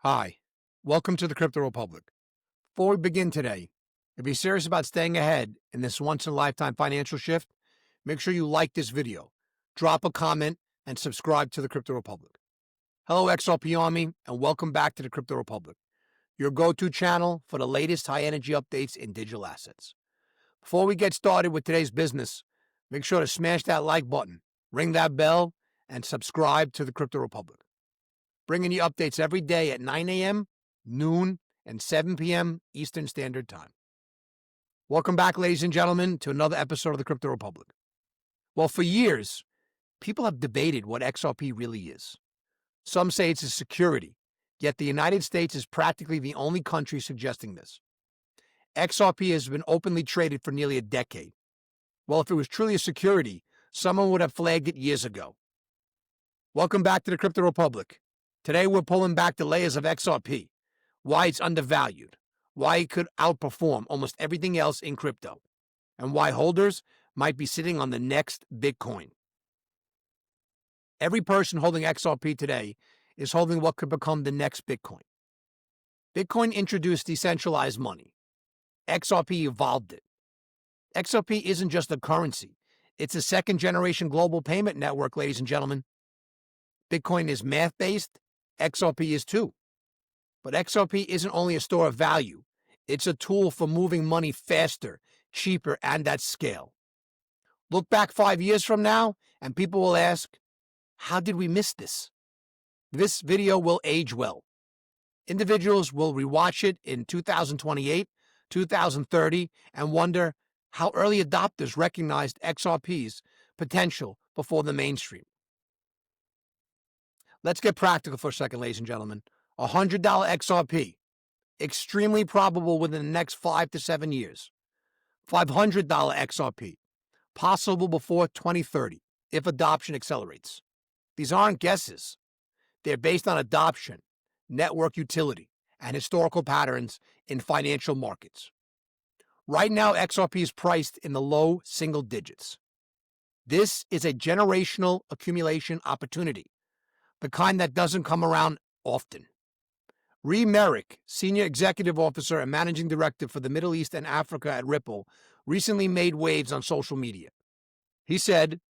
Hi, welcome to the Crypto Republic. Before we begin today, if you're serious about staying ahead in this once-in-a-lifetime financial shift, make sure you like this video, drop a comment, and subscribe to the Crypto Republic. Hello, XRP Army, and welcome back to the Crypto Republic, your go-to channel for the latest high-energy updates in digital assets. Before we get started with today's business, make sure to smash that like button, ring that bell, and subscribe to the Crypto Republic. Bringing you updates every day at 9 a.m., noon, and 7 p.m. Eastern Standard Time. Welcome back, ladies and gentlemen, to another episode of the Crypto Republic. Well, for years, people have debated what XRP really is. Some say it's a security, yet the United States is practically the only country suggesting this. XRP has been openly traded for nearly a decade. Well, if it was truly a security, someone would have flagged it years ago. Welcome back to the Crypto Republic. Today, we're pulling back the layers of XRP, why it's undervalued, why it could outperform almost everything else in crypto, and why holders might be sitting on the next Bitcoin. Every person holding XRP today is holding what could become the next Bitcoin. Bitcoin introduced decentralized money. XRP evolved it. XRP isn't just a currency. It's a second-generation global payment network, ladies and gentlemen. Bitcoin is math-based. XRP is too. But XRP isn't only a store of value. It's a tool for moving money faster, cheaper, and at scale. Look back 5 years from now, and people will ask, how did we miss this? This video will age well. Individuals will rewatch it in 2028, 2030, and wonder how early adopters recognized XRP's potential before the mainstream. Let's get practical for a second, ladies and gentlemen. $100 XRP, extremely probable within the next 5 to 7 years. $500 XRP, possible before 2030, if adoption accelerates. These aren't guesses. They're based on adoption, network utility, and historical patterns in financial markets. Right now, XRP is priced in the low single digits. This is a generational accumulation opportunity, the kind that doesn't come around often. Ree Merrick, Senior Executive Officer and Managing Director for the Middle East and Africa at Ripple, recently made waves on social media. He said,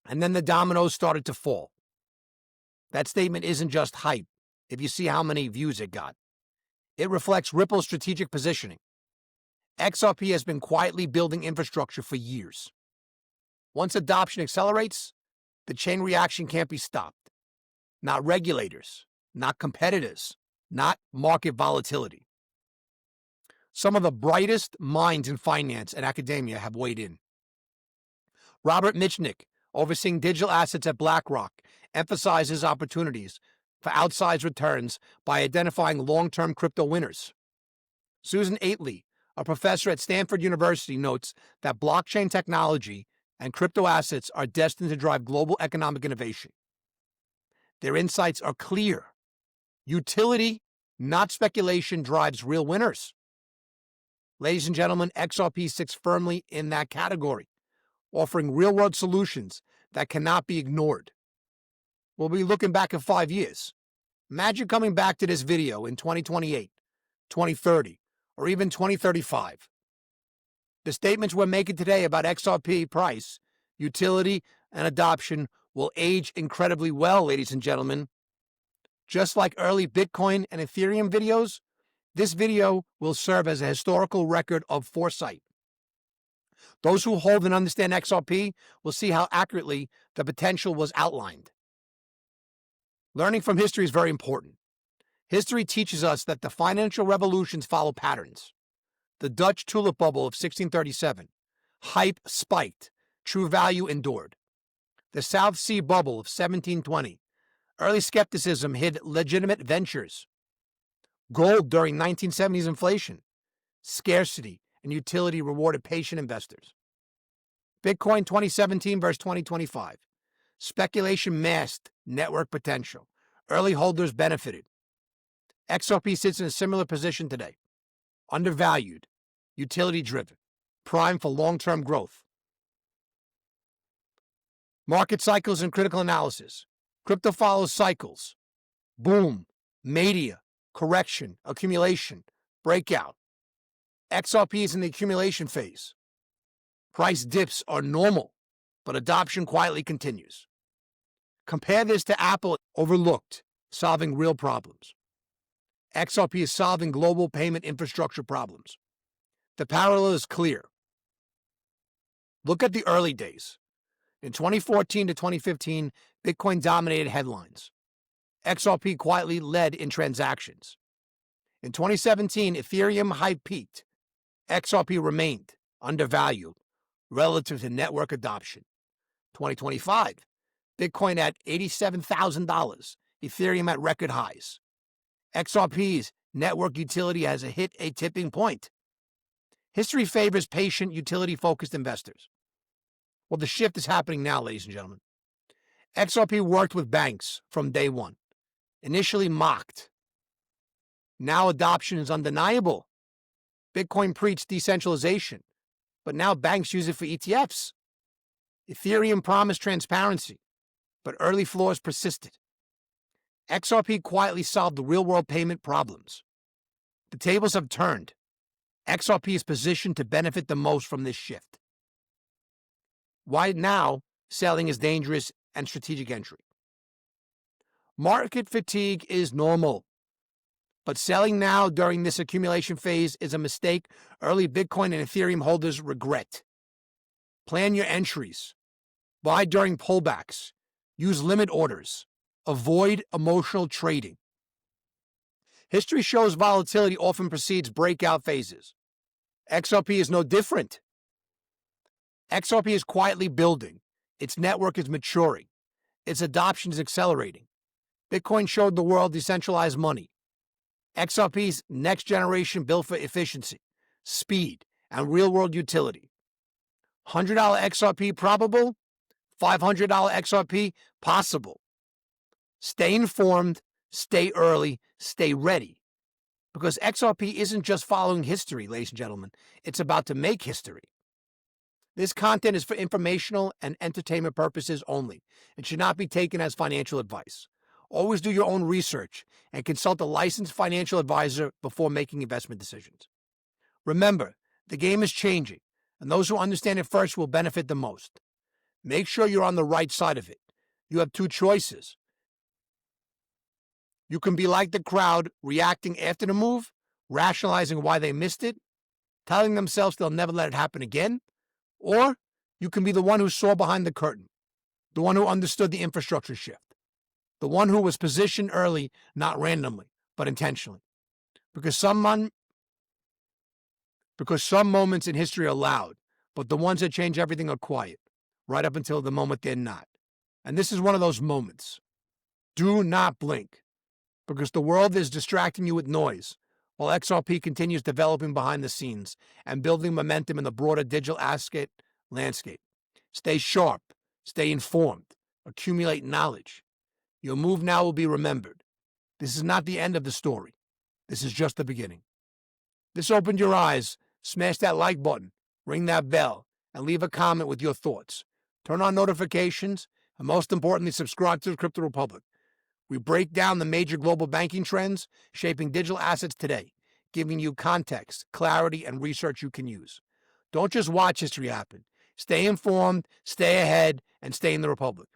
and then the dominoes started to fall. That statement isn't just hype, if you see how many views it got. It reflects Ripple's strategic positioning. XRP has been quietly building infrastructure for years. Once adoption accelerates, the chain reaction can't be stopped. Not regulators, not competitors, not market volatility. Some of the brightest minds in finance and academia have weighed in. Robert Mitchnik, overseeing digital assets at BlackRock, emphasizes opportunities for outsized returns by identifying long-term crypto winners. Susan Atley, a professor at Stanford University, notes that blockchain technology and crypto assets are destined to drive global economic innovation. Their insights are clear. Utility, not speculation, drives real winners. Ladies and gentlemen, XRP sits firmly in that category, offering real-world solutions that cannot be ignored. We'll be looking back at 5 years. Imagine coming back to this video in 2028, 2030, or even 2035. The statements we're making today about XRP price, utility, and adoption will age incredibly well, ladies and gentlemen. Just like early Bitcoin and Ethereum videos, this video will serve as a historical record of foresight. Those who hold and understand XRP will see how accurately the potential was outlined. Learning from history is very important. History teaches us that the financial revolutions follow patterns. The Dutch tulip bubble of 1637, hype spiked, true value endured. The South Sea bubble of 1720, early skepticism hid legitimate ventures. Gold during 1970s inflation, scarcity and utility rewarded patient investors. Bitcoin 2017 versus 2025, speculation masked network potential. Early holders benefited. XRP sits in a similar position today. Undervalued, utility-driven, primed for long-term growth. Market cycles and critical analysis. Crypto follows cycles. Boom, mania, correction, accumulation, breakout. XRP is in the accumulation phase. Price dips are normal, but adoption quietly continues. Compare this to Apple, overlooked, solving real problems. XRP is solving global payment infrastructure problems. The parallel is clear. Look at the early days. In 2014 to 2015, Bitcoin dominated headlines. XRP quietly led in transactions. In 2017, Ethereum hype peaked. XRP remained undervalued relative to network adoption. 2025, Bitcoin at $87,000, Ethereum at record highs. XRP's network utility has hit a tipping point. History favors patient, utility-focused investors. Well, the shift is happening now, ladies and gentlemen. XRP worked with banks from day one. Initially mocked. Now adoption is undeniable. Bitcoin preached decentralization, but now banks use it for ETFs. Ethereum promised transparency, but early flaws persisted. XRP quietly solved the real-world payment problems. The tables have turned. XRP is positioned to benefit the most from this shift. Why now selling is dangerous and strategic entry? Market fatigue is normal, but selling now during this accumulation phase is a mistake early Bitcoin and Ethereum holders regret. Plan your entries. Buy during pullbacks. Use limit orders. Avoid emotional trading. History shows volatility often precedes breakout phases. XRP is no different. XRP is quietly building. Its network is maturing. Its adoption is accelerating. Bitcoin showed the world decentralized money. XRP's next generation built for efficiency, speed, and real-world utility. $100 XRP probable, $500 XRP possible. Stay informed, stay early, stay ready. Because XRP isn't just following history, ladies and gentlemen. It's about to make history. This content is for informational and entertainment purposes only. It should not be taken as financial advice. Always do your own research and consult a licensed financial advisor before making investment decisions. Remember, the game is changing, and those who understand it first will benefit the most. Make sure you're on the right side of it. You have two choices. You can be like the crowd, reacting after the move, rationalizing why they missed it, telling themselves they'll never let it happen again, or you can be the one who saw behind the curtain, the one who understood the infrastructure shift, the one who was positioned early, not randomly, but intentionally. Because some moments in history are loud, but the ones that change everything are quiet, right up until the moment they're not. And this is one of those moments. Do not blink, because the world is distracting you with noise, while XRP continues developing behind the scenes and building momentum in the broader digital asset landscape. Stay sharp, stay informed, accumulate knowledge. Your move now will be remembered. This is not the end of the story. This is just the beginning. This opened your eyes. Smash that like button, ring that bell, and leave a comment with your thoughts. Turn on notifications, and most importantly, subscribe to the Crypto Republic. We break down the major global banking trends shaping digital assets today, giving you context, clarity, and research you can use. Don't just watch history happen. Stay informed, stay ahead, and stay in the Republic.